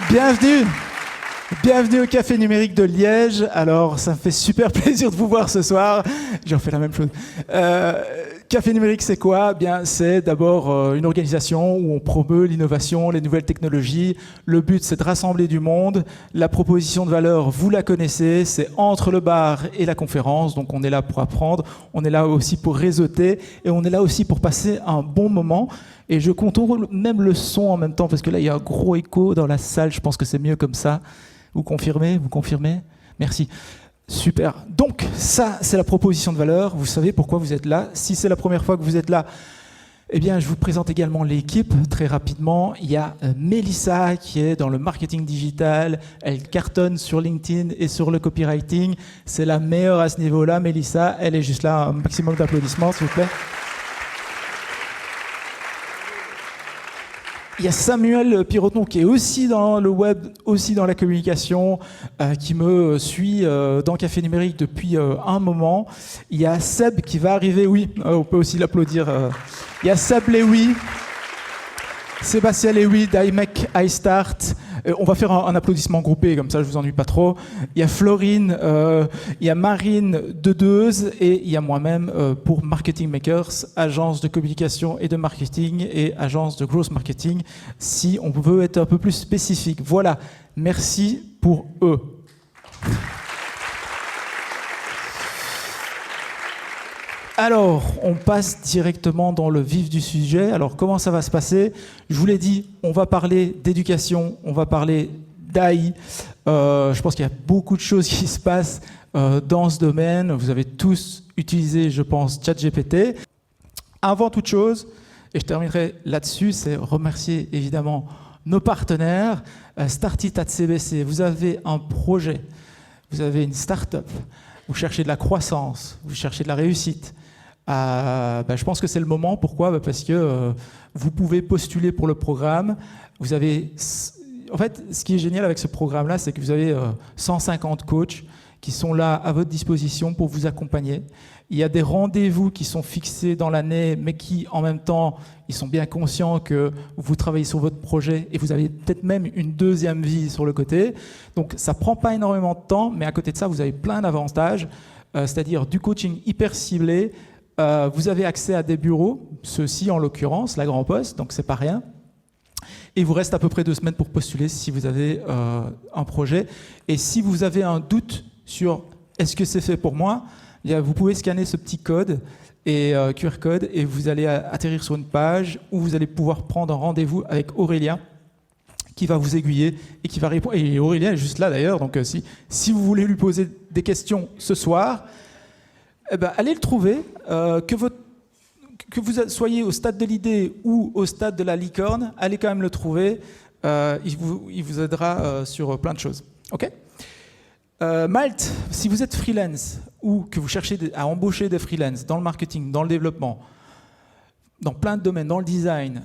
Bienvenue. Bienvenue au Café Numérique de Liège. Alors, ça me fait super plaisir de vous voir ce soir. J'ai refait la même chose. Café Numérique, c'est quoi? Bien, c'est d'abord une organisation où on promeut l'innovation, les nouvelles technologies. Le but, c'est de rassembler du monde. La proposition de valeur, vous la connaissez, c'est entre le bar et la conférence. Donc, on est là pour apprendre, on est là aussi pour réseauter et on est là aussi pour passer un bon moment. Et je contrôle même le son en même temps parce que là, il y a un gros écho dans la salle. Je pense que c'est mieux comme ça. Vous confirmez? Vous confirmez? Merci. Super. Donc, ça, c'est la proposition de valeur. Vous savez pourquoi vous êtes là. Si c'est la première fois que vous êtes là, eh bien, je vous présente également l'équipe très rapidement. Il y a Mélissa qui est dans le marketing digital. Elle cartonne sur LinkedIn et sur le copywriting. C'est la meilleure à ce niveau-là, Mélissa. Elle est juste là. Un maximum d'applaudissements, s'il vous plaît. Il y a Samuel Piroton qui est aussi dans le web, aussi dans la communication, qui me suit dans Café Numérique depuis un moment. Il y a Seb qui va arriver, oui, on peut aussi l'applaudir. Il y a Seb Lewy, Sébastien Lewy d'iMake iStart. On va faire un applaudissement groupé, comme ça je vous ennuie pas trop. Il y a Florine, il y a Marine Dedeuze et il y a moi-même pour Marketing Makers, agence de communication et de marketing et agence de growth marketing, si on veut être un peu plus spécifique. Voilà, merci pour eux. Alors, on passe directement dans le vif du sujet. Alors, comment ça va se passer? Je vous l'ai dit, on va parler d'éducation, on va parler d'AI. Je pense qu'il y a beaucoup de choses qui se passent dans ce domaine. Vous avez tous utilisé, je pense, ChatGPT. Avant toute chose, et je terminerai là-dessus, c'est remercier évidemment nos partenaires. Startit at CBC, vous avez un projet, vous avez une start-up, vous cherchez de la croissance, vous cherchez de la réussite. Je pense que c'est le moment. Pourquoi? Parce que vous pouvez postuler pour le programme. Vous avez, en fait, ce qui est génial avec ce programme-là, c'est que vous avez 150 coachs qui sont là à votre disposition pour vous accompagner. Il y a des rendez-vous qui sont fixés dans l'année, mais qui, en même temps, ils sont bien conscients que vous travaillez sur votre projet et vous avez peut-être même une deuxième vie sur le côté. Donc, ça ne prend pas énormément de temps, mais à côté de ça, vous avez plein d'avantages, c'est-à-dire du coaching hyper ciblé. Vous avez accès à des bureaux, ceux-ci en l'occurrence, la Grand Poste, donc c'est pas rien. Et il vous reste à peu près 2 semaines pour postuler si vous avez un projet. Et si vous avez un doute sur est-ce que c'est fait pour moi, vous pouvez scanner ce petit code et QR code et vous allez atterrir sur une page où vous allez pouvoir prendre un rendez-vous avec Aurélien qui va vous aiguiller et qui va répondre. Et Aurélien est juste là d'ailleurs, donc si vous voulez lui poser des questions ce soir, allez le trouver, que vous soyez au stade de l'idée ou au stade de la licorne, allez quand même le trouver, il vous aidera sur plein de choses. Ok. Malte, si vous êtes freelance ou que vous cherchez à embaucher des freelance dans le marketing, dans le développement, dans plein de domaines, dans le design,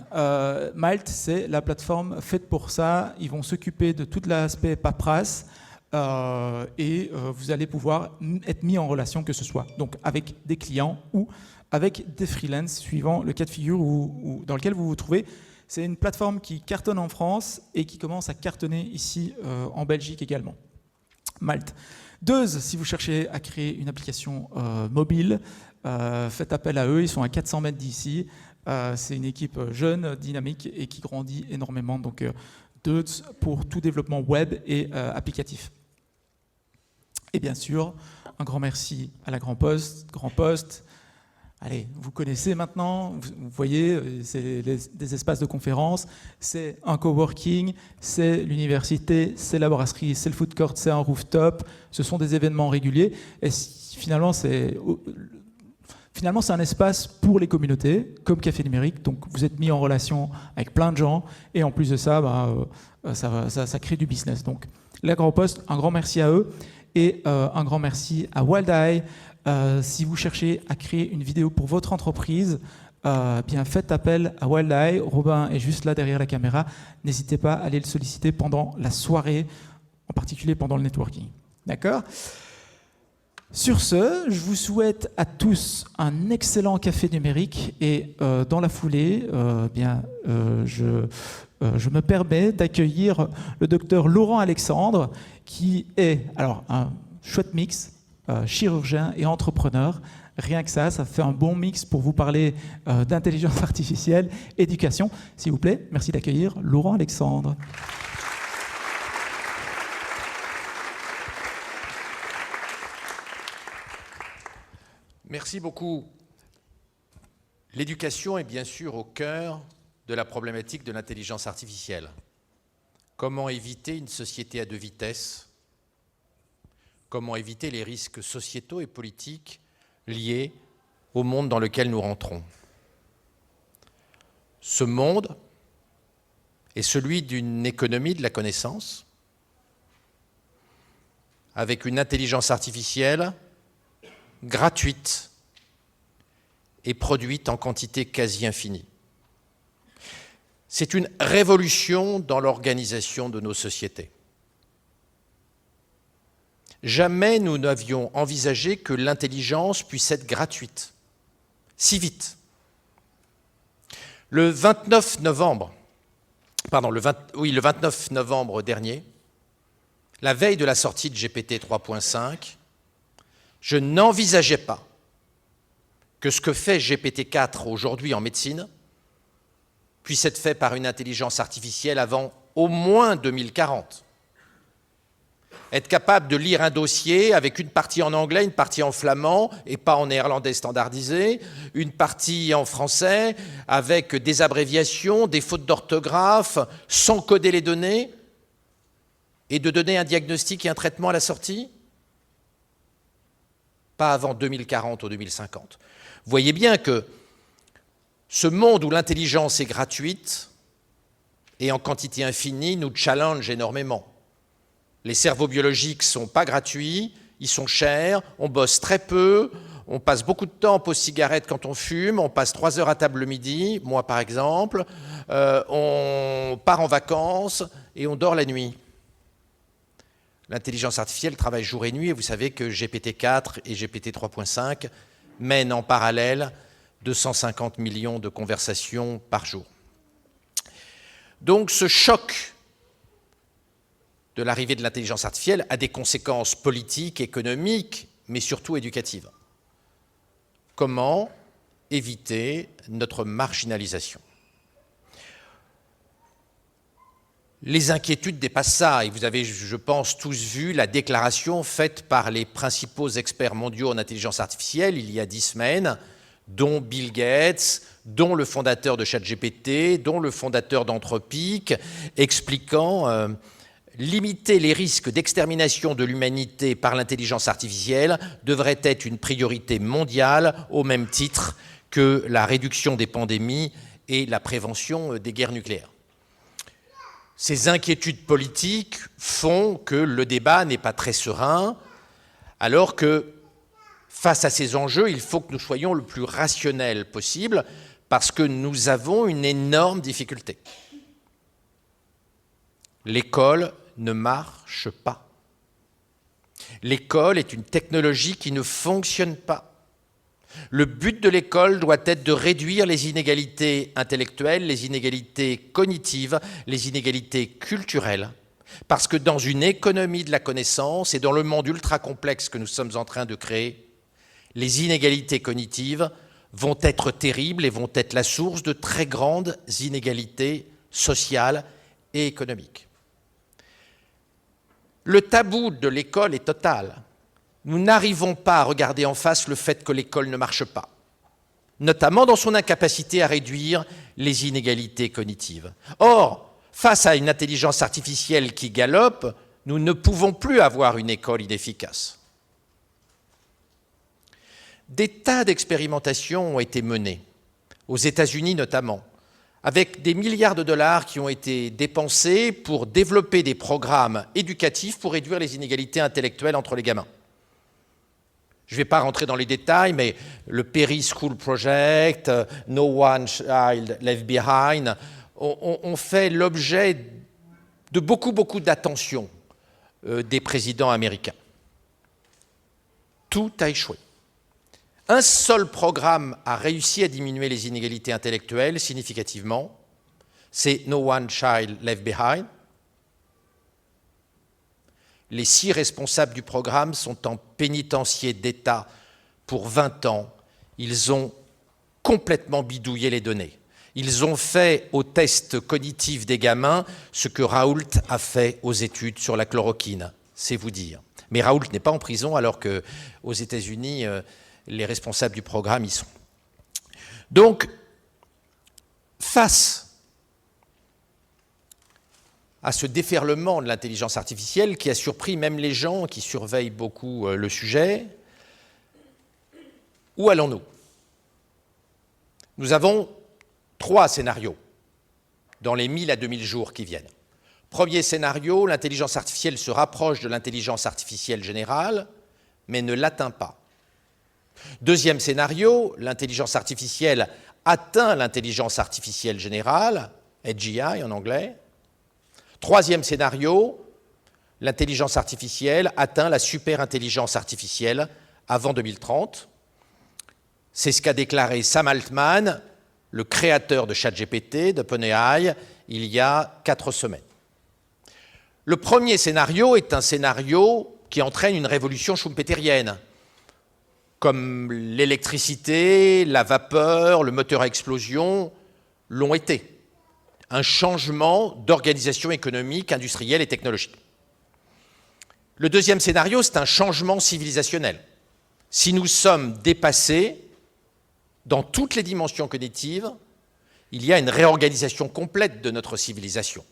Malte, c'est la plateforme faite pour ça. Ils vont s'occuper de tout l'aspect paperasse. Vous allez pouvoir être mis en relation, que ce soit donc avec des clients ou avec des freelances, suivant le cas de figure dans lequel vous vous trouvez. C'est une plateforme qui cartonne en France et qui commence à cartonner ici en Belgique également. Malte. Deuze, si vous cherchez à créer une application mobile, faites appel à eux, ils sont à 400 mètres d'ici. C'est une équipe jeune, dynamique et qui grandit énormément. Donc, Deutz pour tout développement web et applicatif. Et bien sûr, un grand merci à la Grand Poste. Allez, vous connaissez maintenant, vous voyez, c'est des espaces de conférence, c'est un coworking, c'est l'université, c'est la brasserie, c'est le food court, c'est un rooftop. Ce sont des événements réguliers. Et finalement, c'est un espace pour les communautés, comme Café Numérique. Donc, vous êtes mis en relation avec plein de gens. Et en plus de ça, ça crée du business. Donc, la Grand Poste, un grand merci à eux. Et un grand merci à Wildeye. Si vous cherchez à créer une vidéo pour votre entreprise, bien faites appel à Wildeye. Robin est juste là derrière la caméra. N'hésitez pas à aller le solliciter pendant la soirée, en particulier pendant le networking. D'accord ? Sur ce, je vous souhaite à tous un excellent café numérique et dans la foulée, je je me permets d'accueillir le docteur Laurent Alexandre, qui est alors un chouette mix, chirurgien et entrepreneur. Rien que ça fait un bon mix pour vous parler d'intelligence artificielle, éducation. S'il vous plaît, merci d'accueillir Laurent Alexandre. Merci beaucoup. L'éducation est bien sûr au cœur de la problématique de l'intelligence artificielle. Comment éviter une société à deux vitesses? Comment éviter les risques sociétaux et politiques liés au monde dans lequel nous rentrons? Ce monde est celui d'une économie de la connaissance, avec une intelligence artificielle gratuite et produite en quantité quasi infinie. C'est une révolution dans l'organisation de nos sociétés. Jamais nous n'avions envisagé que l'intelligence puisse être gratuite, si vite. Le 29 novembre dernier, la veille de la sortie de GPT 3.5, je n'envisageais pas que ce que fait GPT-4 aujourd'hui en médecine puisse être fait par une intelligence artificielle avant au moins 2040. Être capable de lire un dossier avec une partie en anglais, une partie en flamand et pas en néerlandais standardisé, une partie en français avec des abréviations, des fautes d'orthographe, sans coder les données et de donner un diagnostic et un traitement à la sortie? Pas avant 2040 ou 2050. Vous voyez bien que ce monde où l'intelligence est gratuite et en quantité infinie nous challenge énormément. Les cerveaux biologiques ne sont pas gratuits, ils sont chers, on bosse très peu, on passe beaucoup de temps en pause cigarette quand on fume, on passe 3 heures à table le midi, moi par exemple, on part en vacances et on dort la nuit. L'intelligence artificielle travaille jour et nuit et vous savez que GPT-4 et GPT 3.5 mènent en parallèle 250 millions de conversations par jour. Donc ce choc de l'arrivée de l'intelligence artificielle a des conséquences politiques, économiques, mais surtout éducatives. Comment éviter notre marginalisation? Les inquiétudes dépassent ça, et vous avez, je pense, tous vu la déclaration faite par les principaux experts mondiaux en intelligence artificielle il y a 10 semaines, dont Bill Gates, dont le fondateur de ChatGPT, dont le fondateur d'Anthropic, expliquant limiter les risques d'extermination de l'humanité par l'intelligence artificielle devrait être une priorité mondiale au même titre que la réduction des pandémies et la prévention des guerres nucléaires. Ces inquiétudes politiques font que le débat n'est pas très serein, alors que face à ces enjeux, il faut que nous soyons le plus rationnels possible parce que nous avons une énorme difficulté. L'école ne marche pas. L'école est une technologie qui ne fonctionne pas. Le but de l'école doit être de réduire les inégalités intellectuelles, les inégalités cognitives, les inégalités culturelles, parce que dans une économie de la connaissance et dans le monde ultra complexe que nous sommes en train de créer, les inégalités cognitives vont être terribles et vont être la source de très grandes inégalités sociales et économiques. Le tabou de l'école est total. Nous n'arrivons pas à regarder en face le fait que l'école ne marche pas, notamment dans son incapacité à réduire les inégalités cognitives. Or, face à une intelligence artificielle qui galope, nous ne pouvons plus avoir une école inefficace. Des tas d'expérimentations ont été menées, aux États-Unis notamment, avec des milliards de dollars qui ont été dépensés pour développer des programmes éducatifs pour réduire les inégalités intellectuelles entre les gamins. Je ne vais pas rentrer dans les détails, mais le Perry School Project, No One Child Left Behind, ont fait l'objet de beaucoup d'attention des présidents américains. Tout a échoué. Un seul programme a réussi à diminuer les inégalités intellectuelles significativement. c'est No One Child Left Behind. Les 6 responsables du programme sont en pénitencier d'État pour 20 ans. Ils ont complètement bidouillé les données. Ils ont fait aux tests cognitifs des gamins ce que Raoult a fait aux études sur la chloroquine, c'est vous dire. Mais Raoult n'est pas en prison alors qu'aux États-Unis, les responsables du programme y sont. Donc, face à ce déferlement de l'intelligence artificielle qui a surpris même les gens qui surveillent beaucoup le sujet, où allons-nous? Nous avons 3 scénarios dans les 1000 à 2000 jours qui viennent. Premier scénario, l'intelligence artificielle se rapproche de l'intelligence artificielle générale, mais ne l'atteint pas. Deuxième scénario, l'intelligence artificielle atteint l'intelligence artificielle générale, AGI en anglais. Troisième scénario, l'intelligence artificielle atteint la superintelligence artificielle avant 2030. C'est ce qu'a déclaré Sam Altman, le créateur de ChatGPT, d'OpenAI, il y a 4 semaines. Le premier scénario est un scénario qui entraîne une révolution schumpeterienne, comme l'électricité, la vapeur, le moteur à explosion l'ont été. Un changement d'organisation économique, industrielle et technologique. Le deuxième scénario, c'est un changement civilisationnel. Si nous sommes dépassés dans toutes les dimensions cognitives, il y a une réorganisation complète de notre civilisation,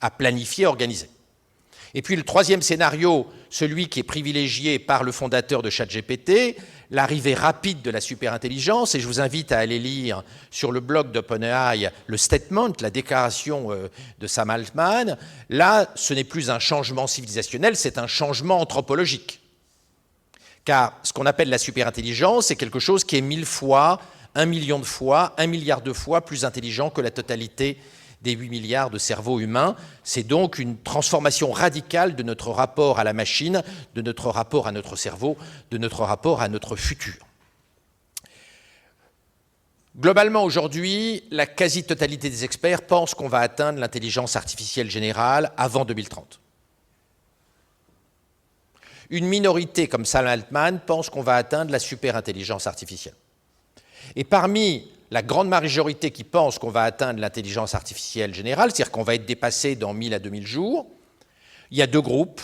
à planifier, organiser. Et puis le troisième scénario, celui qui est privilégié par le fondateur de ChatGPT, l'arrivée rapide de la superintelligence, et je vous invite à aller lire sur le blog d'OpenAI le statement, la déclaration de Sam Altman. Là, ce n'est plus un changement civilisationnel, c'est un changement anthropologique. Car ce qu'on appelle la superintelligence, c'est quelque chose qui est 1000 fois, 1 million de fois, 1 milliard de fois plus intelligent que la totalité des 8 milliards de cerveaux humains. C'est donc une transformation radicale de notre rapport à la machine, de notre rapport à notre cerveau, de notre rapport à notre futur. Globalement, aujourd'hui, la quasi-totalité des experts pensent qu'on va atteindre l'intelligence artificielle générale avant 2030. Une minorité comme Sam Altman pense qu'on va atteindre la superintelligence artificielle. Et parmi la grande majorité qui pense qu'on va atteindre l'intelligence artificielle générale, c'est-à-dire qu'on va être dépassé dans 1000 à 2000 jours, il y a 2 groupes.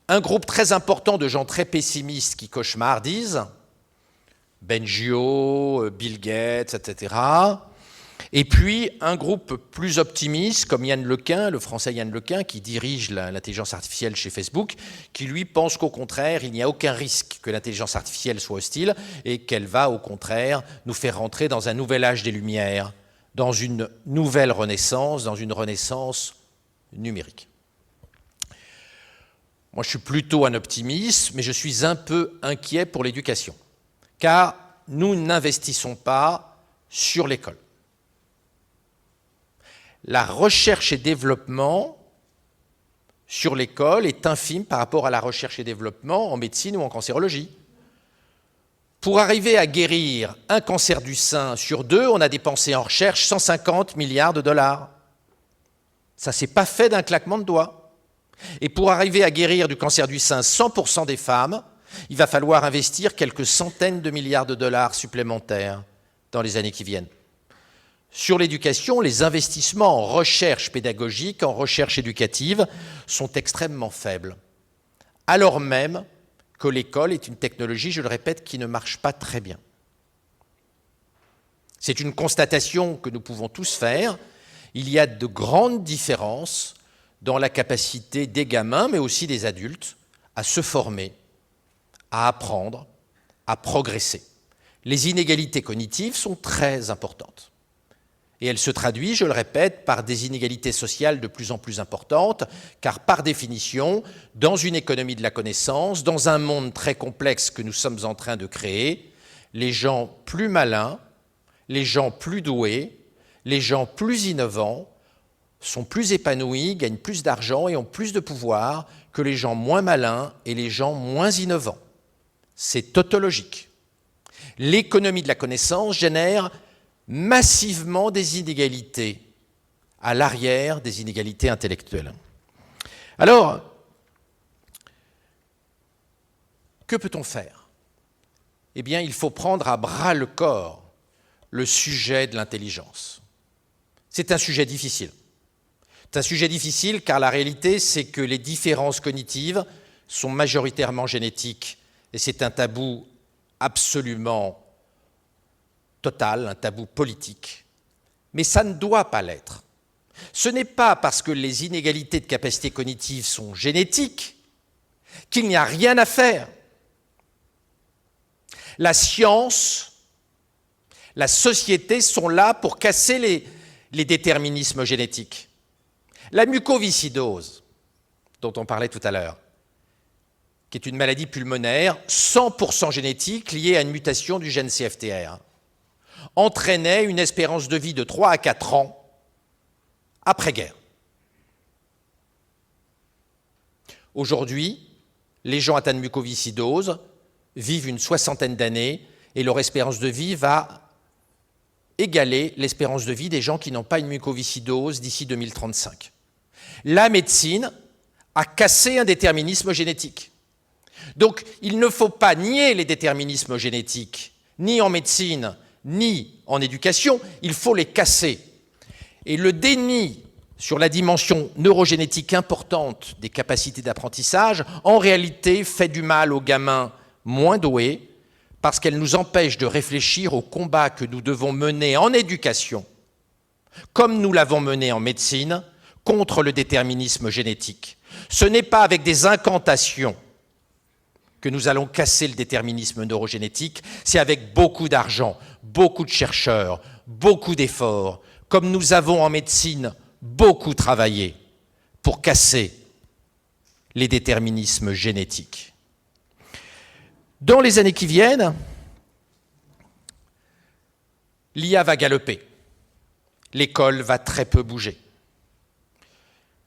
Un groupe très important de gens très pessimistes qui cauchemardisent, Bengio, Bill Gates, etc. Et puis un groupe plus optimiste, comme Yann Lequin, le français Yann Lequin, qui dirige l'intelligence artificielle chez Facebook, qui lui pense qu'au contraire, il n'y a aucun risque que l'intelligence artificielle soit hostile et qu'elle va au contraire nous faire rentrer dans un nouvel âge des Lumières, dans une nouvelle renaissance, dans une renaissance numérique. Moi, je suis plutôt un optimiste, mais je suis un peu inquiet pour l'éducation, car nous n'investissons pas sur l'école. La recherche et développement sur l'école est infime par rapport à la recherche et développement en médecine ou en cancérologie. Pour arriver à guérir un cancer du sein sur 2, on a dépensé en recherche 150 milliards de dollars. Ça ne s'est pas fait d'un claquement de doigts. Et pour arriver à guérir du cancer du sein 100% des femmes, il va falloir investir quelques centaines de milliards de dollars supplémentaires dans les années qui viennent. Sur l'éducation, les investissements en recherche pédagogique, en recherche éducative, sont extrêmement faibles, alors même que l'école est une technologie, je le répète, qui ne marche pas très bien. C'est une constatation que nous pouvons tous faire. Il y a de grandes différences dans la capacité des gamins, mais aussi des adultes, à se former, à apprendre, à progresser. Les inégalités cognitives sont très importantes. Et elle se traduit, je le répète, par des inégalités sociales de plus en plus importantes, car par définition, dans une économie de la connaissance, dans un monde très complexe que nous sommes en train de créer, les gens plus malins, les gens plus doués, les gens plus innovants sont plus épanouis, gagnent plus d'argent et ont plus de pouvoir que les gens moins malins et les gens moins innovants. C'est tautologique. L'économie de la connaissance génère massivement des inégalités à l'arrière des inégalités intellectuelles. Alors, que peut-on faire? Eh bien, il faut prendre à bras-le-corps le sujet de l'intelligence. C'est un sujet difficile. C'est un sujet difficile car la réalité, c'est que les différences cognitives sont majoritairement génétiques et c'est un tabou absolument total, un tabou politique. Mais ça ne doit pas l'être. Ce n'est pas parce que les inégalités de capacité cognitive sont génétiques qu'il n'y a rien à faire. La science, la société sont là pour casser les déterminismes génétiques. La mucoviscidose, dont on parlait tout à l'heure, qui est une maladie pulmonaire 100% génétique liée à une mutation du gène CFTR, entraînait une espérance de vie de 3 à 4 ans après-guerre. Aujourd'hui, les gens atteints de mucoviscidose vivent une 60aine d'années et leur espérance de vie va égaler l'espérance de vie des gens qui n'ont pas une mucoviscidose d'ici 2035. La médecine a cassé un déterminisme génétique. Donc, il ne faut pas nier les déterminismes génétiques, ni en médecine, ni en éducation, il faut les casser. Et le déni sur la dimension neurogénétique importante des capacités d'apprentissage, en réalité, fait du mal aux gamins moins doués, parce qu'elle nous empêche de réfléchir au combat que nous devons mener en éducation, comme nous l'avons mené en médecine, contre le déterminisme génétique. Ce n'est pas avec des incantations que nous allons casser le déterminisme neurogénétique, c'est avec beaucoup d'argent, beaucoup de chercheurs, beaucoup d'efforts, comme nous avons en médecine beaucoup travaillé pour casser les déterminismes génétiques. Dans les années qui viennent, l'IA va galoper. L'école va très peu bouger.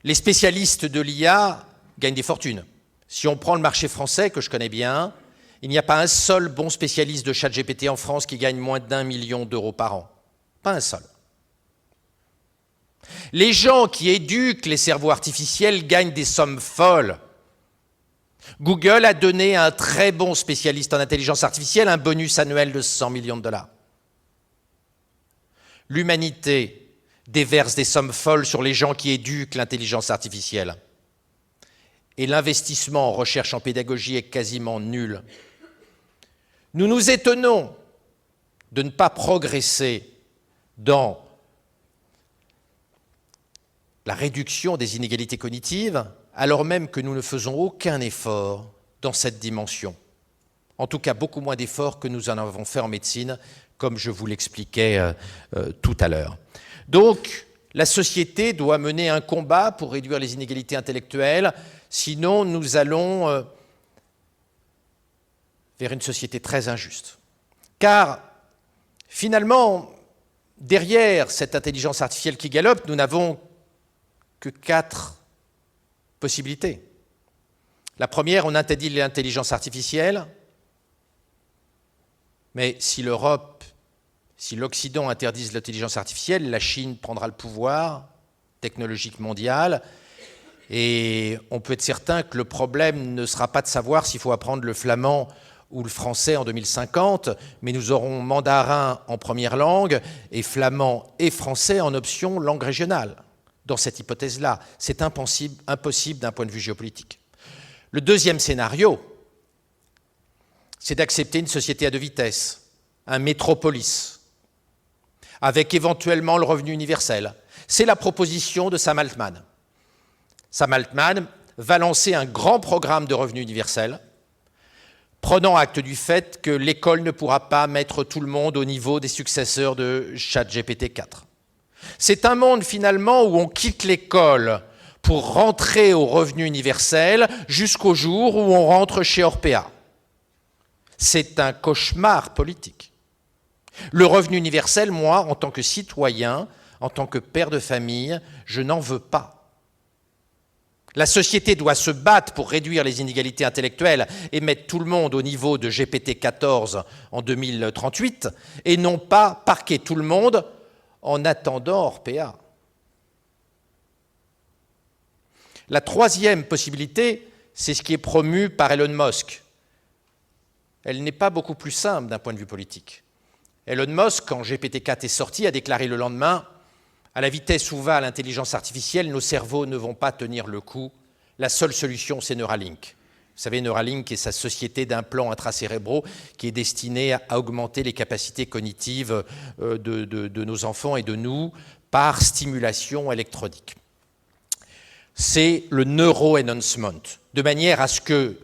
Les spécialistes de l'IA gagnent des fortunes. Si on prend le marché français, que je connais bien, il n'y a pas un seul bon spécialiste de ChatGPT en France qui gagne moins d'1 million d'euros par an. Pas un seul. Les gens qui éduquent les cerveaux artificiels gagnent des sommes folles. Google a donné à un très bon spécialiste en intelligence artificielle un bonus annuel de 100 millions de dollars. L'humanité déverse des sommes folles sur les gens qui éduquent l'intelligence artificielle. Et l'investissement en recherche en pédagogie est quasiment nul. Nous nous étonnons de ne pas progresser dans la réduction des inégalités cognitives, alors même que nous ne faisons aucun effort dans cette dimension. En tout cas, beaucoup moins d'efforts que nous en avons fait en médecine, comme je vous l'expliquais tout à l'heure. Donc, la société doit mener un combat pour réduire les inégalités intellectuelles, sinon nous allons vers une société très injuste. Car, finalement, derrière cette intelligence artificielle qui galope, nous n'avons que 4 possibilités. La première, on interdit l'intelligence artificielle, mais si l'Europe, si l'Occident interdise l'intelligence artificielle, la Chine prendra le pouvoir technologique mondial, et on peut être certain que le problème ne sera pas de savoir s'il faut apprendre le flamand ou le français en 2050, mais nous aurons mandarin en première langue et flamand et français en option langue régionale. Dans cette hypothèse-là, c'est impossible d'un point de vue géopolitique. Le deuxième scénario, c'est d'accepter une société à 2 vitesses, un métropolis, avec éventuellement le revenu universel. C'est la proposition de Sam Altman. Sam Altman va lancer un grand programme de revenu universel, prenant acte du fait que l'école ne pourra pas mettre tout le monde au niveau des successeurs de ChatGPT 4. C'est un monde finalement où on quitte l'école pour rentrer au revenu universel jusqu'au jour où on rentre chez Orpea. C'est un cauchemar politique. Le revenu universel, moi, en tant que citoyen, en tant que père de famille, je n'en veux pas. La société doit se battre pour réduire les inégalités intellectuelles et mettre tout le monde au niveau de GPT-14 en 2038 et non pas parquer tout le monde en attendant Orpea. La troisième possibilité, c'est ce qui est promu par Elon Musk. Elle n'est pas beaucoup plus simple d'un point de vue politique. Elon Musk, quand GPT-4 est sorti, a déclaré le lendemain « À la vitesse où va l'intelligence artificielle, nos cerveaux ne vont pas tenir le coup. La seule solution, c'est Neuralink. » Vous savez, Neuralink est sa société d'implants intracérébraux qui est destinée à augmenter les capacités cognitives de nos enfants et de nous par stimulation électronique. C'est le neuroenhancement, de manière à ce que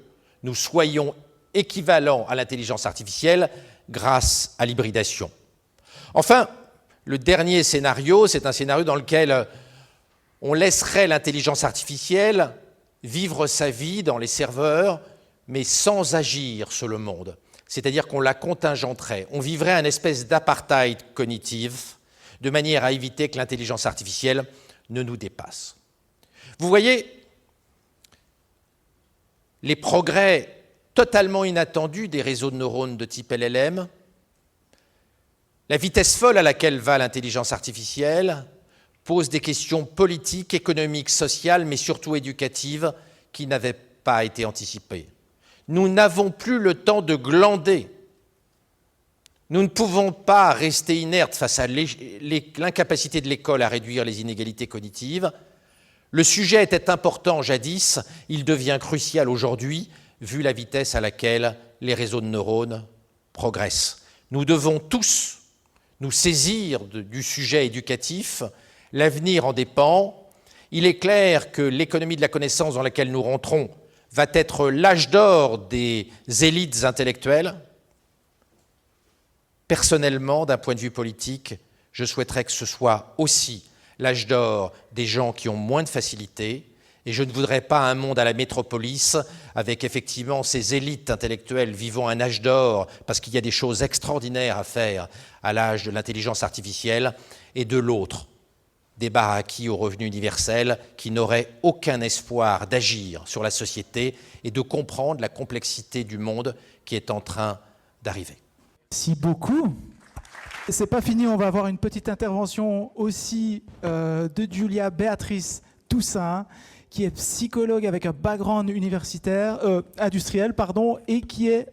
nous soyons équivalents à l'intelligence artificielle grâce à l'hybridation. Enfin, le dernier scénario, c'est un scénario dans lequel on laisserait l'intelligence artificielle vivre sa vie dans les serveurs, mais sans agir sur le monde. C'est-à-dire qu'on la contingenterait. On vivrait un espèce d'apartheid cognitif, de manière à éviter que l'intelligence artificielle ne nous dépasse. Vous voyez, les progrès totalement inattendus des réseaux de neurones de type LLM, la vitesse folle à laquelle va l'intelligence artificielle, pose des questions politiques, économiques, sociales, mais surtout éducatives, qui n'avaient pas été anticipées. Nous n'avons plus le temps de glander. Nous ne pouvons pas rester inertes face à l'incapacité de l'école à réduire les inégalités cognitives. Le sujet était important jadis, il devient crucial aujourd'hui, vu la vitesse à laquelle les réseaux de neurones progressent. Nous devons tous nous saisir du sujet éducatif. L'avenir en dépend. Il est clair que l'économie de la connaissance dans laquelle nous rentrons va être l'âge d'or des élites intellectuelles. Personnellement, d'un point de vue politique, je souhaiterais que ce soit aussi l'âge d'or des gens qui ont moins de facilité, et je ne voudrais pas un monde à la métropolis avec effectivement ces élites intellectuelles vivant un âge d'or parce qu'il y a des choses extraordinaires à faire à l'âge de l'intelligence artificielle, et de l'autre, des baraquis au revenu universel qui n'auraient aucun espoir d'agir sur la société et de comprendre la complexité du monde qui est en train d'arriver. Merci beaucoup. C'est pas fini, on va avoir une petite intervention aussi de Julia Béatrice Toussaint, qui est psychologue avec un background universitaire, industriel, et qui est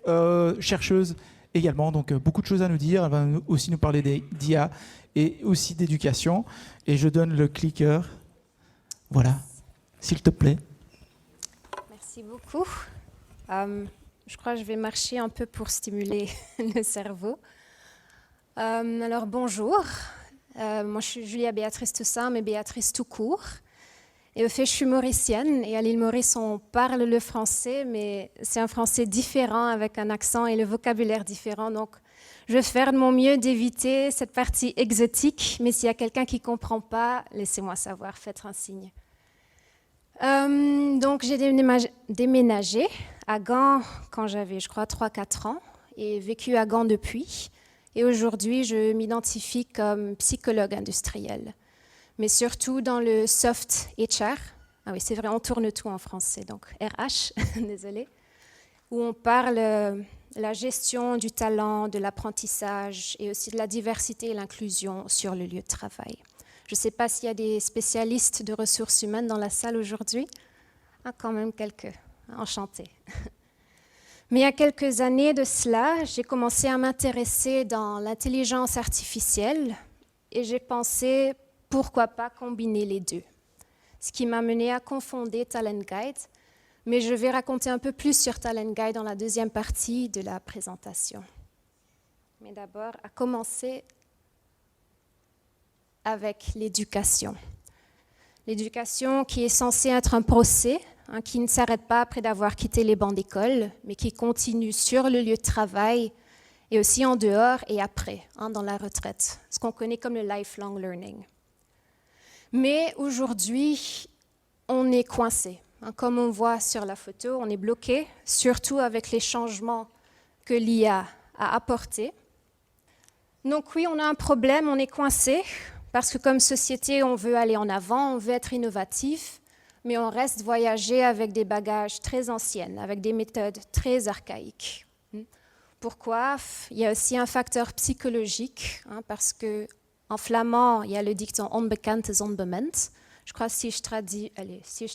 chercheuse également. Donc beaucoup de choses à nous dire. Elle va aussi nous parler d'IA et aussi d'éducation. Et je donne le clicker. Voilà, s'il te plaît. Merci beaucoup. Je crois que je vais marcher un peu pour stimuler le cerveau. Alors bonjour, moi je suis Julia Béatrice Toussaint, mais Béatrice tout court. Et au fait, je suis mauricienne, et à l'île Maurice, on parle le français, mais c'est un français différent, avec un accent et le vocabulaire différent. Donc, je vais faire de mon mieux d'éviter cette partie exotique, mais s'il y a quelqu'un qui ne comprend pas, laissez-moi savoir, faites un signe. Donc, j'ai déménagé à Gand quand j'avais, je crois, 3-4 ans, et vécu à Gand depuis. Et aujourd'hui, je m'identifie comme psychologue industriel, mais surtout dans le soft HR. Ah oui, c'est vrai, on tourne tout en français, donc RH, désolé, où on parle la gestion du talent, de l'apprentissage et aussi de la diversité et l'inclusion sur le lieu de travail. Je ne sais pas s'il y a des spécialistes de ressources humaines dans la salle aujourd'hui. Ah, quand même quelques. Enchantée. Mais il y a quelques années de cela, j'ai commencé à m'intéresser dans l'intelligence artificielle et j'ai pensé, pourquoi pas combiner les deux? Ce qui m'a mené à confonder Talent Guide, mais je vais raconter un peu plus sur Talent Guide dans la deuxième partie de la présentation. Mais d'abord, à commencer avec l'éducation. L'éducation qui est censée être un procès, qui ne s'arrête pas après d'avoir quitté les bancs d'école, mais qui continue sur le lieu de travail et aussi en dehors et après, dans la retraite, ce qu'on connaît comme le lifelong learning. Mais aujourd'hui, on est coincé. Comme on voit sur la photo, on est bloqué, surtout avec les changements que l'IA a apportés. Donc oui, on a un problème, on est coincé, parce que comme société, on veut aller en avant, on veut être innovatif, mais on reste voyager avec des bagages très anciennes, avec des méthodes très archaïques. Pourquoi? Il y a aussi un facteur psychologique, parce qu'en flamand, il y a le dicton onbekend is onbemind. Je crois que si je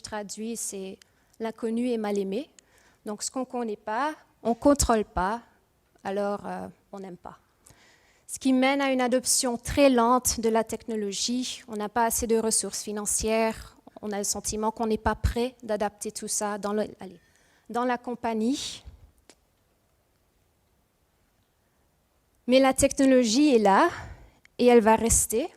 traduis, c'est l'inconnu est mal aimé. Donc, ce qu'on ne connaît pas, on ne contrôle pas, alors on n'aime pas. Ce qui mène à une adoption très lente de la technologie. On n'a pas assez de ressources financières. On a le sentiment qu'on n'est pas prêt d'adapter tout ça dans la compagnie. Mais la technologie est là et elle va rester.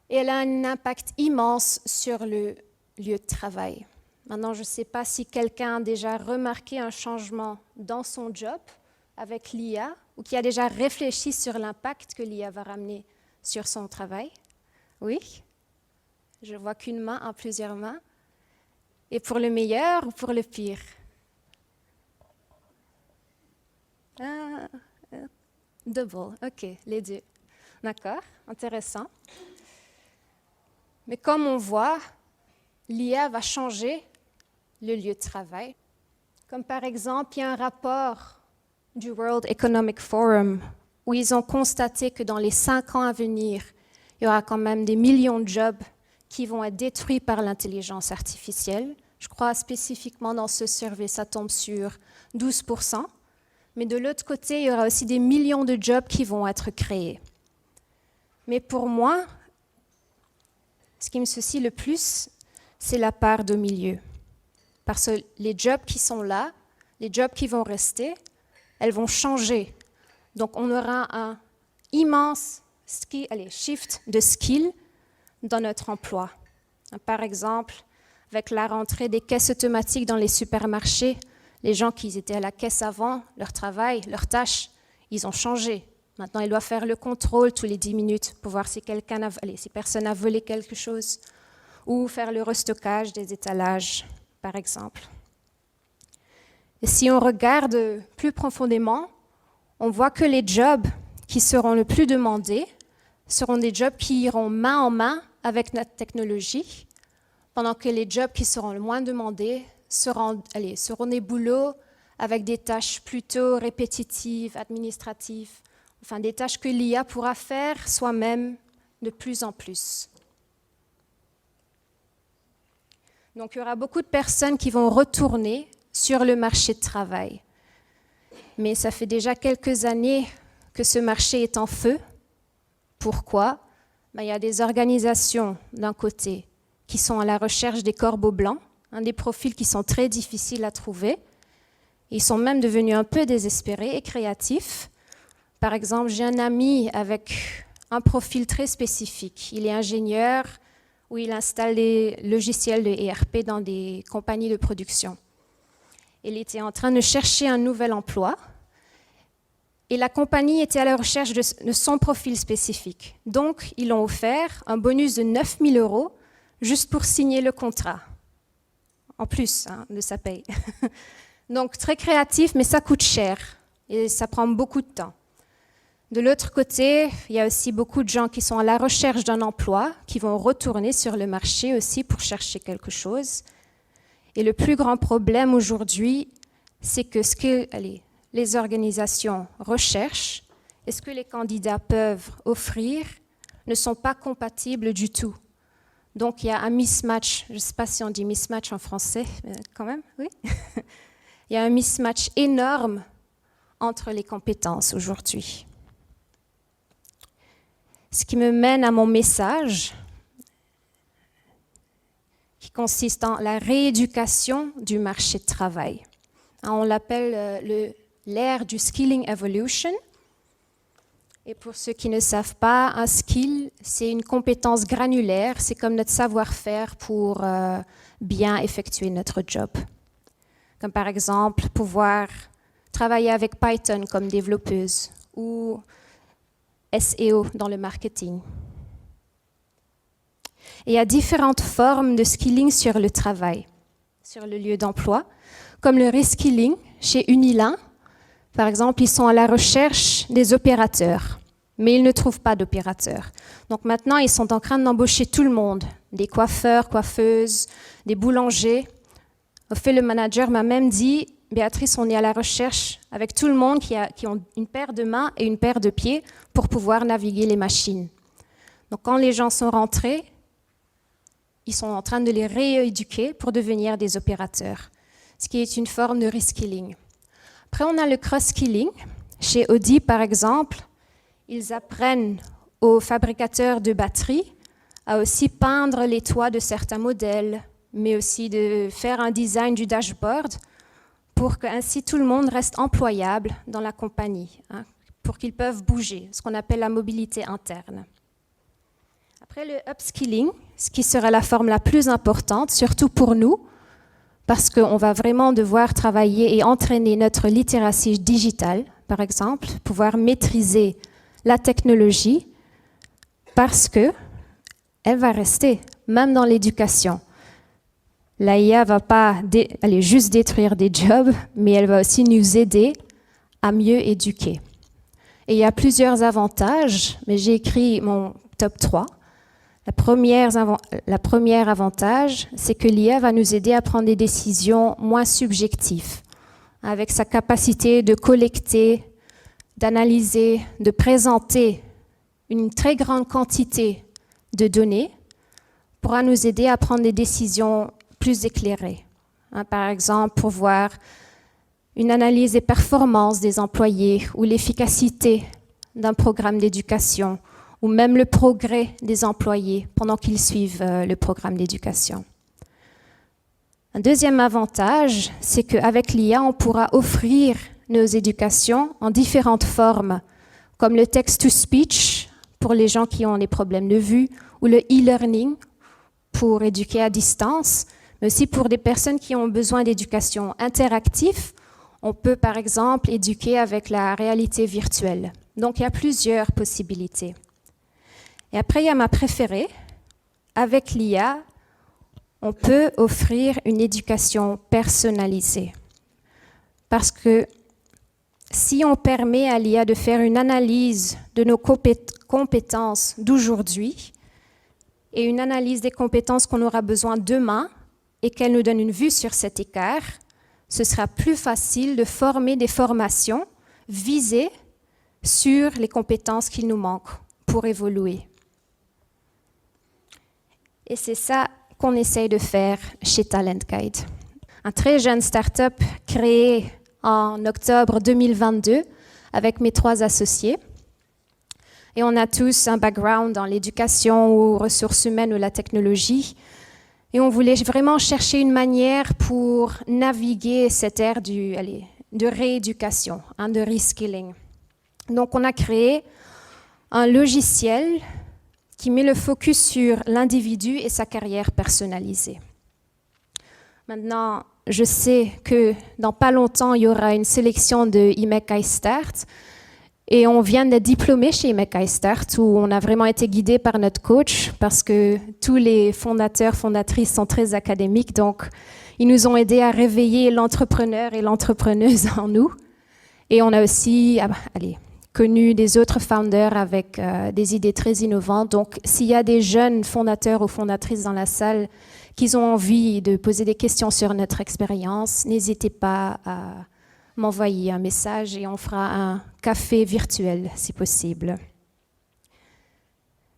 Et elle a un impact immense sur le lieu de travail. Maintenant, je ne sais pas si quelqu'un a déjà remarqué un changement dans son job avec l'IA ou qui a déjà réfléchi sur l'impact que l'IA va ramener sur son travail. Oui? Je vois qu'une main en plusieurs mains. Et pour le meilleur ou pour le pire? Double, ok, les deux. D'accord, intéressant. Mais comme on voit, l'IA va changer le lieu de travail. Comme par exemple, il y a un rapport du World Economic Forum où ils ont constaté que dans les 5 ans à venir, il y aura quand même des millions de jobs qui vont être détruits par l'intelligence artificielle. Je crois spécifiquement dans ce survey, ça tombe sur 12%. Mais de l'autre côté, il y aura aussi des millions de jobs qui vont être créés. Mais pour moi, ce qui me soucie le plus, c'est la part de milieu. Parce que les jobs qui sont là, les jobs qui vont rester, elles vont changer. Donc, on aura un immense shift de skill dans notre emploi. Par exemple, avec la rentrée des caisses automatiques dans les supermarchés, les gens qui étaient à la caisse avant, leur travail, leurs tâches, ils ont changé. Maintenant, ils doivent faire le contrôle tous les 10 minutes pour voir si personne a volé quelque chose ou faire le restockage des étalages, par exemple. Et si on regarde plus profondément, on voit que les jobs qui seront le plus demandés seront des jobs qui iront main en main avec notre technologie, pendant que les jobs qui seront le moins demandés seront des boulots avec des tâches plutôt répétitives, administratives, enfin des tâches que l'IA pourra faire soi-même de plus en plus. Donc il y aura beaucoup de personnes qui vont retourner sur le marché de travail. Mais ça fait déjà quelques années que ce marché est en feu. Pourquoi? Il y a des organisations d'un côté qui sont à la recherche des corbeaux blancs, des profils qui sont très difficiles à trouver. Ils sont même devenus un peu désespérés et créatifs. Par exemple, j'ai un ami avec un profil très spécifique. Il est ingénieur où il installe des logiciels de ERP dans des compagnies de production. Il était en train de chercher un nouvel emploi et la compagnie était à la recherche de son profil spécifique. Donc, ils l'ont offert un bonus de 9 000 € juste pour signer le contrat. En plus de sa paye. Donc, très créatif, mais ça coûte cher et ça prend beaucoup de temps. De l'autre côté, il y a aussi beaucoup de gens qui sont à la recherche d'un emploi, qui vont retourner sur le marché aussi pour chercher quelque chose. Et le plus grand problème aujourd'hui, c'est que ce que les organisations recherchent et ce que les candidats peuvent offrir ne sont pas compatibles du tout. Donc, il y a un mismatch, je ne sais pas si on dit mismatch en français, mais quand même, oui. Il y a un mismatch énorme entre les compétences aujourd'hui. Ce qui me mène à mon message, qui consiste en la rééducation du marché de travail. On l'appelle l'ère du skilling evolution. Et pour ceux qui ne savent pas, un skill, c'est une compétence granulaire, c'est comme notre savoir-faire pour bien effectuer notre job. Comme par exemple, pouvoir travailler avec Python comme développeuse ou SEO dans le marketing. Et il y a différentes formes de skilling sur le travail, sur le lieu d'emploi, comme le reskilling chez Unilin. Par exemple, ils sont à la recherche des opérateurs, mais ils ne trouvent pas d'opérateurs. Donc maintenant, ils sont en train d'embaucher tout le monde, des coiffeurs, coiffeuses, des boulangers. Au fait, le manager m'a même dit, Béatrice, on est à la recherche avec tout le monde qui ont une paire de mains et une paire de pieds pour pouvoir naviguer les machines. Donc quand les gens sont rentrés, ils sont en train de les rééduquer pour devenir des opérateurs, ce qui est une forme de reskilling. Après, on a le cross-skilling. Chez Audi, par exemple, ils apprennent aux fabricateurs de batteries à aussi peindre les toits de certains modèles, mais aussi de faire un design du dashboard pour qu'ainsi tout le monde reste employable dans la compagnie, pour qu'ils peuvent bouger, ce qu'on appelle la mobilité interne. Après le upskilling, ce qui sera la forme la plus importante, surtout pour nous, parce qu'on va vraiment devoir travailler et entraîner notre littératie digitale, par exemple, pouvoir maîtriser la technologie, parce qu'elle va rester, même dans l'éducation. L'IA ne va pas aller juste détruire des jobs, mais elle va aussi nous aider à mieux éduquer. Et il y a plusieurs avantages, mais j'ai écrit mon top 3. La première avantage, c'est que l'IA va nous aider à prendre des décisions moins subjectives, avec sa capacité de collecter, d'analyser, de présenter une très grande quantité de données, pourra nous aider à prendre des décisions plus éclairées. Par exemple, pour voir une analyse des performances des employés ou l'efficacité d'un programme d'éducation, ou même le progrès des employés pendant qu'ils suivent le programme d'éducation. Un deuxième avantage, c'est qu'avec l'IA, on pourra offrir nos éducations en différentes formes, comme le text-to-speech pour les gens qui ont des problèmes de vue, ou le e-learning pour éduquer à distance, mais aussi pour des personnes qui ont besoin d'éducation interactive. On peut par exemple éduquer avec la réalité virtuelle. Donc il y a plusieurs possibilités. Et après, il y a ma préférée. Avec l'IA, on peut offrir une éducation personnalisée. Parce que si on permet à l'IA de faire une analyse de nos compétences d'aujourd'hui et une analyse des compétences qu'on aura besoin demain et qu'elle nous donne une vue sur cet écart, ce sera plus facile de former des formations visées sur les compétences qu'il nous manque pour évoluer. Et c'est ça qu'on essaye de faire chez Talent Guide. Un très jeune start-up créé en octobre 2022 avec mes 3 associés. Et on a tous un background dans l'éducation ou ressources humaines ou la technologie. Et on voulait vraiment chercher une manière pour naviguer cette ère de rééducation, de reskilling. Donc on a créé un logiciel qui met le focus sur l'individu et sa carrière personnalisée. Maintenant, je sais que dans pas longtemps, il y aura une sélection de IMEC iStart. Et on vient d'être diplômés chez IMEC iStart, où on a vraiment été guidés par notre coach, parce que tous les fondateurs, fondatrices sont très académiques. Donc, ils nous ont aidés à réveiller l'entrepreneur et l'entrepreneuse en nous. Et on a aussi connu des autres founders avec des idées très innovantes. Donc, s'il y a des jeunes fondateurs ou fondatrices dans la salle qui ont envie de poser des questions sur notre expérience, n'hésitez pas à m'envoyer un message et on fera un café virtuel si possible.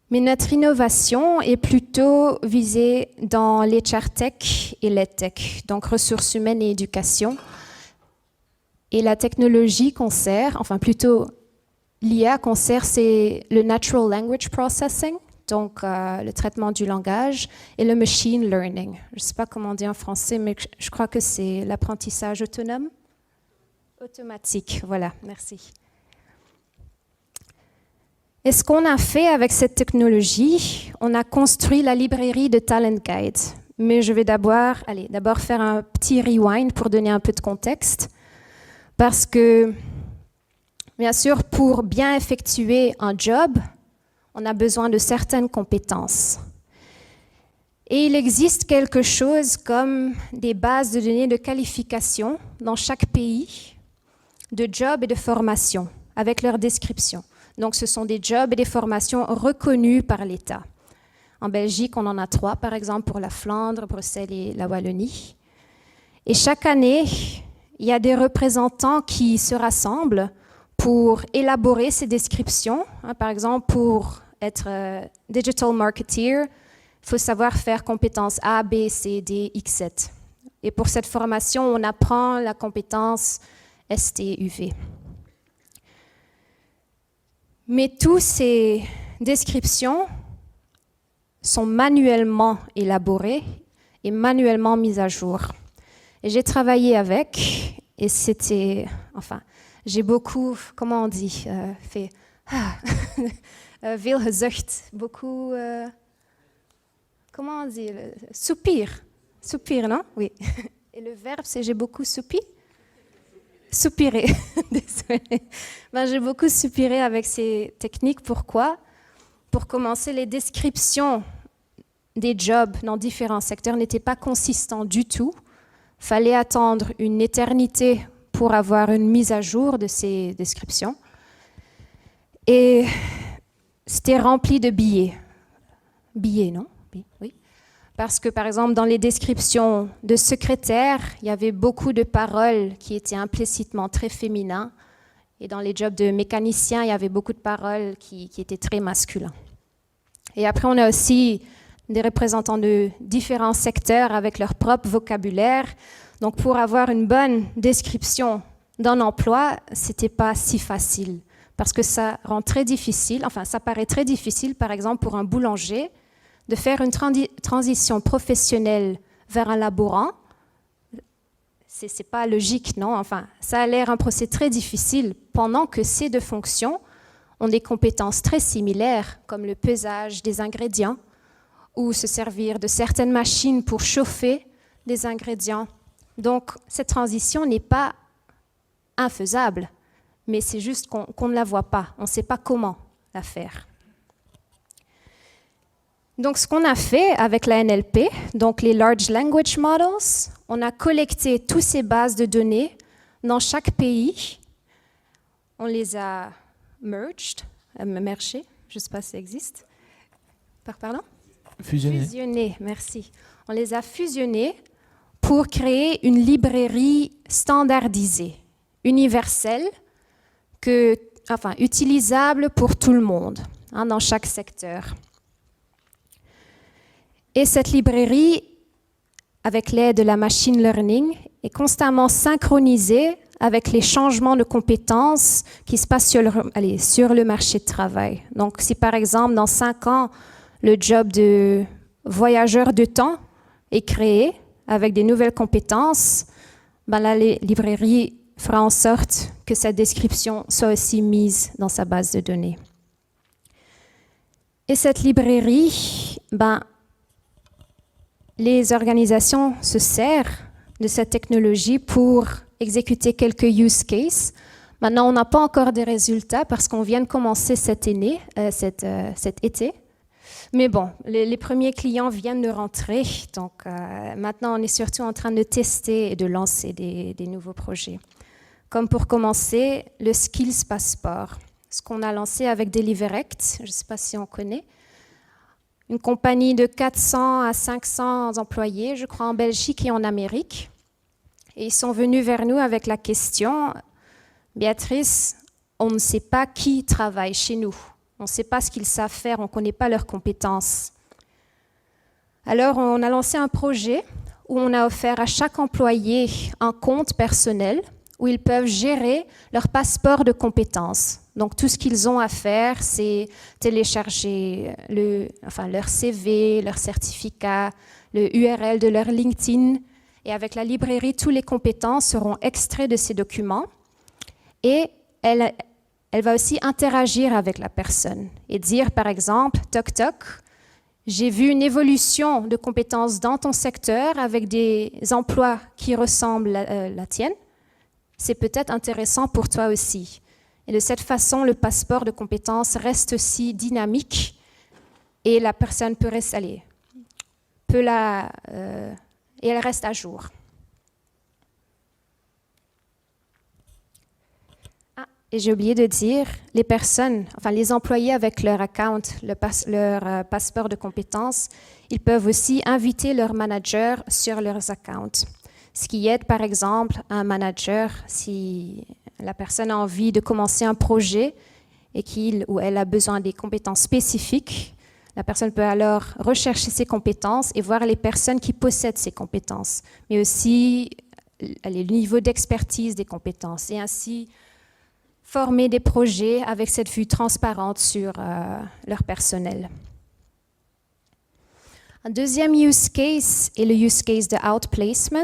Mais notre innovation est plutôt visée dans l'HR Tech et l'EdTech, donc ressources humaines et éducation. Et la technologie qu'on sert, enfin plutôt l'IA qu'on sert, c'est le Natural Language Processing, donc le traitement du langage, et le Machine Learning. Je ne sais pas comment on dit en français, mais je crois que c'est l'apprentissage autonome. Automatique, voilà, merci. Et ce qu'on a fait avec cette technologie, on a construit la librairie de Talent Guide. Mais je vais d'abord faire un petit rewind pour donner un peu de contexte. Parce que, bien sûr, pour bien effectuer un job, on a besoin de certaines compétences. Et il existe quelque chose comme des bases de données de qualification dans chaque pays, de jobs et de formations, avec leur description. Donc, ce sont des jobs et des formations reconnus par l'État. En Belgique, on en a 3, par exemple, pour la Flandre, Bruxelles et la Wallonie. Et chaque année, il y a des représentants qui se rassemblent pour élaborer ces descriptions. Par exemple, pour être digital marketeer, Il faut savoir faire compétences A, B, C, D, X7. Et pour cette formation, on apprend la compétence ST, UV. Mais toutes ces descriptions sont manuellement élaborées et manuellement mises à jour. Et j'ai travaillé avec, et c'était, enfin, j'ai beaucoup, comment on dit, fait, veel gezucht, beaucoup, comment on dit, soupir, non? Oui. Et le verbe, c'est j'ai beaucoup soupi? Soupiré, désolée. J'ai beaucoup soupiré avec ces techniques. Pourquoi? Pour commencer, les descriptions des jobs dans différents secteurs n'étaient pas consistantes du tout. Il fallait attendre une éternité pour avoir une mise à jour de ces descriptions. Et c'était rempli de billets. Billets, non? Oui. Parce que, par exemple, dans les descriptions de secrétaire, il y avait beaucoup de paroles qui étaient implicitement très féminines. Et dans les jobs de mécanicien, il y avait beaucoup de paroles qui étaient très masculines. Et après, on a aussi des représentants de différents secteurs avec leur propre vocabulaire. Donc, pour avoir une bonne description d'un emploi, ce n'était pas si facile. Parce que ça rend très difficile, enfin, ça paraît très difficile, par exemple, pour un boulanger, de faire une transition professionnelle vers un laborant. C'est pas logique, non? Enfin, ça a l'air un procès très difficile, pendant que ces deux fonctions ont des compétences très similaires, comme le pesage des ingrédients, ou se servir de certaines machines pour chauffer des ingrédients. Donc, cette transition n'est pas infaisable, mais c'est juste qu'on ne la voit pas, on ne sait pas comment la faire. Donc, ce qu'on a fait avec la NLP, donc les Large Language Models, on a collecté toutes ces bases de données dans chaque pays. On les a mergées, je ne sais pas si ça existe. Pardon? Fusionnées, merci. On les a fusionnées pour créer une librairie standardisée, universelle, utilisable pour tout le monde, dans chaque secteur. Et cette librairie, avec l'aide de la machine learning, est constamment synchronisée avec les changements de compétences qui se passent sur le marché de travail. Donc, si par exemple, dans 5 ans, le job de voyageur de temps est créé avec des nouvelles compétences, la librairie fera en sorte que cette description soit aussi mise dans sa base de données. Et cette librairie, les organisations se servent de cette technologie pour exécuter quelques use cases. Maintenant, on n'a pas encore des résultats parce qu'on vient de commencer cet été. Mais bon, les premiers clients viennent de rentrer. Donc, maintenant, on est surtout en train de tester et de lancer des nouveaux projets. Comme pour commencer, le Skills Passport, ce qu'on a lancé avec Deliverect, je ne sais pas si on connaît, une compagnie de 400 à 500 employés, je crois, en Belgique et en Amérique. Et ils sont venus vers nous avec la question, Béatrice, on ne sait pas qui travaille chez nous. On ne sait pas ce qu'ils savent faire, on ne connaît pas leurs compétences. Alors, on a lancé un projet où on a offert à chaque employé un compte personnel où ils peuvent gérer leur passeport de compétences. Donc, tout ce qu'ils ont à faire, c'est télécharger leur CV, leur certificat, le URL de leur LinkedIn. Et avec la librairie, toutes les compétences seront extraites de ces documents. Et elle va aussi interagir avec la personne et dire, par exemple, toc toc, j'ai vu une évolution de compétences dans ton secteur avec des emplois qui ressemblent à la tienne. C'est peut-être intéressant pour toi aussi. Et de cette façon, le passeport de compétences reste aussi dynamique et la personne peut rester, et elle reste à jour. Et j'ai oublié de dire, les employés avec leur account, leur passeport de compétences, ils peuvent aussi inviter leur manager sur leurs accounts. Ce qui aide, par exemple, un manager, si la personne a envie de commencer un projet et qu'il ou elle a besoin des compétences spécifiques, La personne peut alors rechercher ses compétences et voir les personnes qui possèdent ces compétences, mais aussi le niveau d'expertise des compétences et ainsi former des projets avec cette vue transparente sur leur personnel. Un deuxième use case est le use case de outplacement.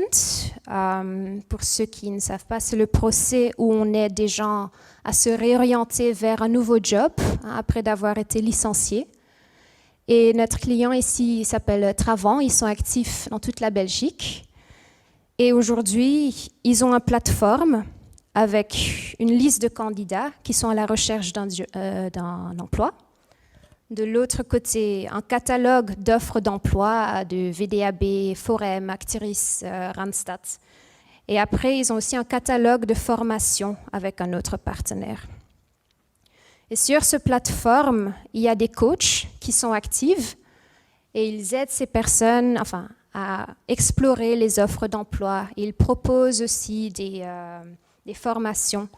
Pour ceux qui ne savent pas, c'est le procès où on aide des gens à se réorienter vers un nouveau job après d'avoir été licenciés. Et notre client ici s'appelle Travant, ils sont actifs dans toute la Belgique. Et aujourd'hui, ils ont une plateforme avec une liste de candidats qui sont à la recherche d'un emploi. De l'autre côté, un catalogue d'offres d'emploi de VDAB, Forem, Actiris, Randstad. Et après, ils ont aussi un catalogue de formation avec un autre partenaire. Et sur cette plateforme, il y a des coachs qui sont actifs et ils aident ces personnes à explorer les offres d'emploi. Ils proposent aussi des formations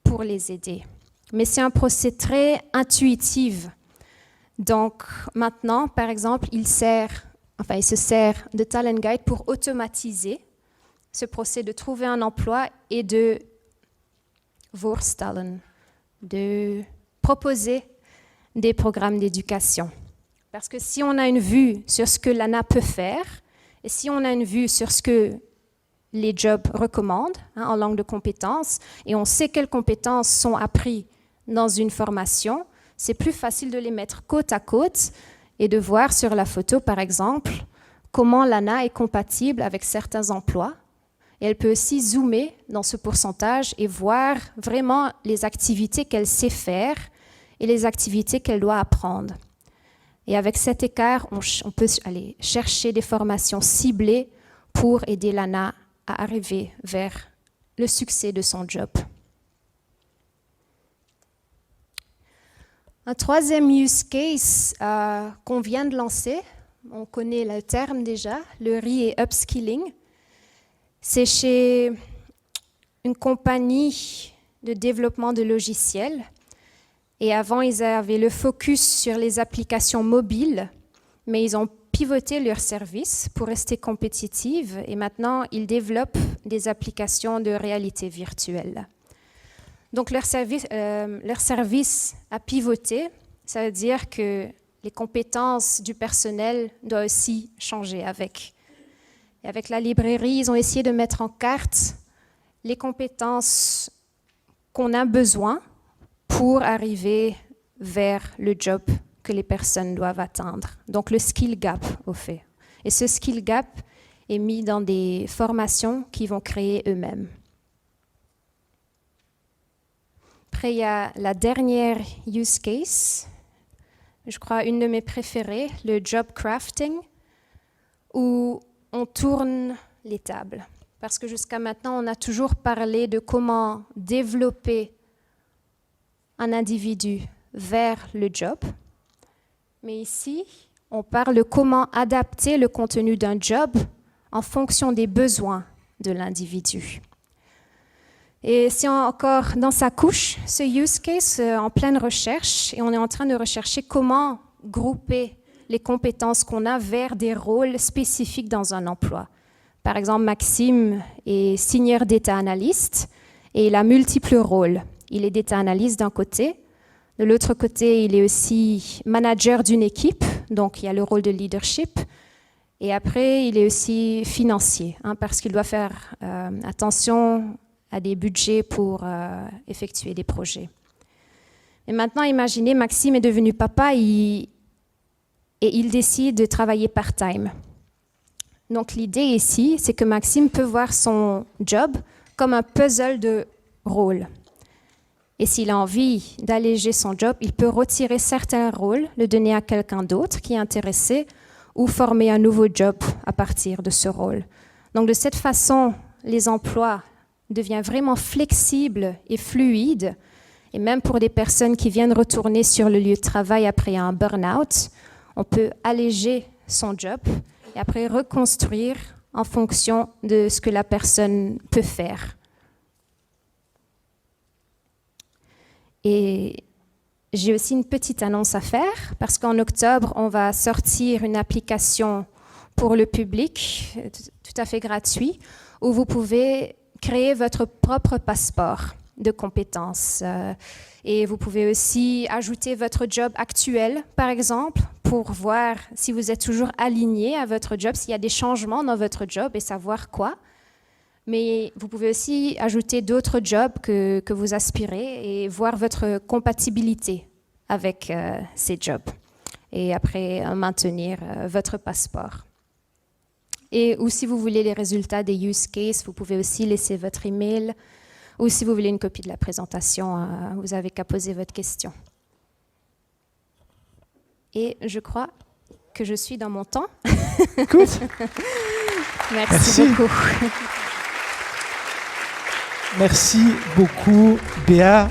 pour les aider. Mais c'est un procès très intuitif. Donc maintenant, par exemple, il se sert de Talent Guide pour automatiser ce procès de trouver un emploi et de voorstellen, de proposer des programmes d'éducation. Parce que si on a une vue sur ce que l'ANA peut faire, et si on a une vue sur ce que les jobs recommandent en langue de compétences, et on sait quelles compétences sont apprises dans une formation, c'est plus facile de les mettre côte à côte et de voir sur la photo, par exemple, comment l'ANA est compatible avec certains emplois. Et elle peut aussi zoomer dans ce pourcentage et voir vraiment les activités qu'elle sait faire et les activités qu'elle doit apprendre. Et avec cet écart, on peut aller chercher des formations ciblées pour aider l'ANA à arriver vers le succès de son job. Un troisième use case qu'on vient de lancer, on connaît le terme déjà, le RE et upskilling. C'est chez une compagnie de développement de logiciels. Et avant, ils avaient le focus sur les applications mobiles, mais ils ont pivoté leur service pour rester compétitifs. Et maintenant, ils développent des applications de réalité virtuelle. Donc, leur service a pivoté. Ça veut dire que les compétences du personnel doivent aussi changer avec. Et avec la librairie, ils ont essayé de mettre en carte les compétences qu'on a besoin pour arriver vers le job que les personnes doivent atteindre. Donc, le skill gap, au fait. Et ce skill gap est mis dans des formations qu'ils vont créer eux-mêmes. Après, il y a la dernière use case, je crois une de mes préférées, le job crafting, où on tourne les tables. Parce que jusqu'à maintenant, on a toujours parlé de comment développer un individu vers le job. Mais ici, on parle de comment adapter le contenu d'un job en fonction des besoins de l'individu. Et c'est encore dans sa couche, ce use case, en pleine recherche, et on est en train de rechercher comment grouper les compétences qu'on a vers des rôles spécifiques dans un emploi. Par exemple, Maxime est senior data analyst et il a multiples rôles. Il est data analyst d'un côté, de l'autre côté, il est aussi manager d'une équipe, donc il y a le rôle de leadership. Et après, il est aussi financier, parce qu'il doit faire attention à des budgets pour effectuer des projets. Et maintenant, imaginez, Maxime est devenu papa et il décide de travailler part-time. Donc l'idée ici, c'est que Maxime peut voir son job comme un puzzle de rôles. Et s'il a envie d'alléger son job, il peut retirer certains rôles, le donner à quelqu'un d'autre qui est intéressé ou former un nouveau job à partir de ce rôle. Donc de cette façon, les emplois deviennent vraiment flexibles et fluides. Et même pour des personnes qui viennent retourner sur le lieu de travail après un burn-out, on peut alléger son job et après reconstruire en fonction de ce que la personne peut faire. Et j'ai aussi une petite annonce à faire parce qu'en octobre, on va sortir une application pour le public, tout à fait gratuit, où vous pouvez créer votre propre passeport de compétences. Et vous pouvez aussi ajouter votre job actuel, par exemple, pour voir si vous êtes toujours aligné à votre job, s'il y a des changements dans votre job et savoir quoi. Mais vous pouvez aussi ajouter d'autres jobs que vous aspirez et voir votre compatibilité avec ces jobs. Et après, maintenir votre passeport. Et ou si vous voulez les résultats des use cases, vous pouvez aussi laisser votre email. Ou si vous voulez une copie de la présentation, vous n'avez qu'à poser votre question. Et je crois que je suis dans mon temps. Écoute. Merci beaucoup. Merci beaucoup, Béa.